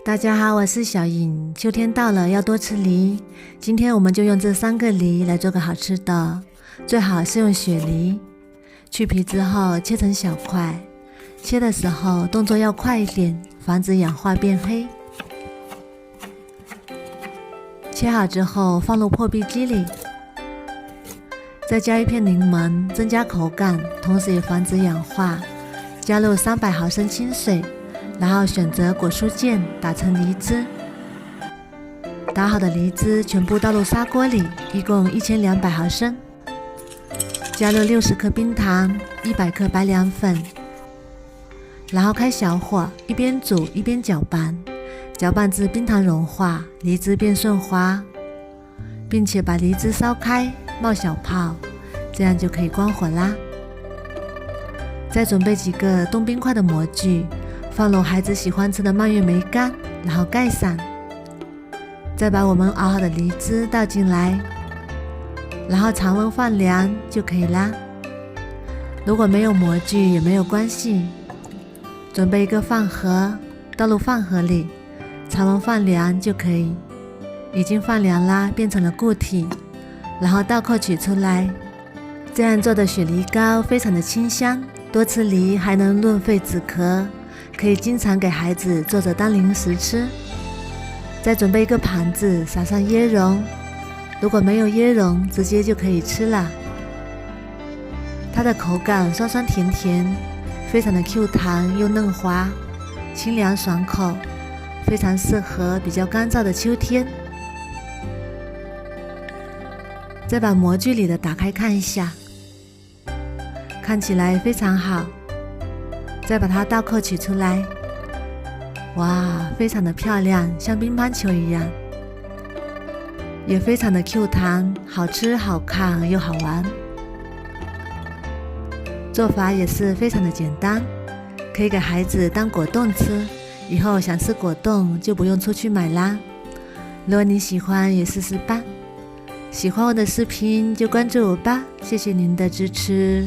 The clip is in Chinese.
大家好，我是小颖。秋天到了，要多吃梨。今天我们就用这3个梨来做个好吃的，最好是用雪梨。去皮之后切成小块，切的时候动作要快一点，防止氧化变黑。切好之后放入破壁机里，再加1片柠檬，增加口感，同时也防止氧化。加入300毫升清水，然后选择果蔬键打成梨汁。打好的梨汁全部倒入砂锅里，一共1200毫升。加入60克冰糖，100克白凉粉，然后开小火，一边煮一边搅拌，搅拌至冰糖融化，梨汁变顺滑，并且把梨汁烧开，冒小泡，这样就可以关火啦。再准备几个冻冰块的模具，放入孩子喜欢吃的蔓越莓干，然后盖上。再把我们熬好的梨汁倒进来，然后常温放凉就可以啦。如果没有模具也没有关系，准备一个饭盒，倒入饭盒里，常温放凉就可以。已经放凉啦，变成了固体，然后倒扣取出来。这样做的雪梨糕非常的清香，多吃梨还能润肺止咳，可以经常给孩子做着当零食吃。再准备一个盘子，撒上椰蓉，如果没有椰蓉，直接就可以吃了。它的口感酸酸甜甜，非常的 Q 弹又嫩滑，清凉爽口，非常适合比较干燥的秋天。再把模具里的打开看一下，看起来非常好。再把它倒扣取出来，哇，非常的漂亮，像乒乓球一样，也非常的 Q 弹，好吃好看又好玩。做法也是非常的简单，可以给孩子当果冻吃，以后想吃果冻就不用出去买啦。如果你喜欢也试试吧。喜欢我的视频就关注我吧，谢谢您的支持。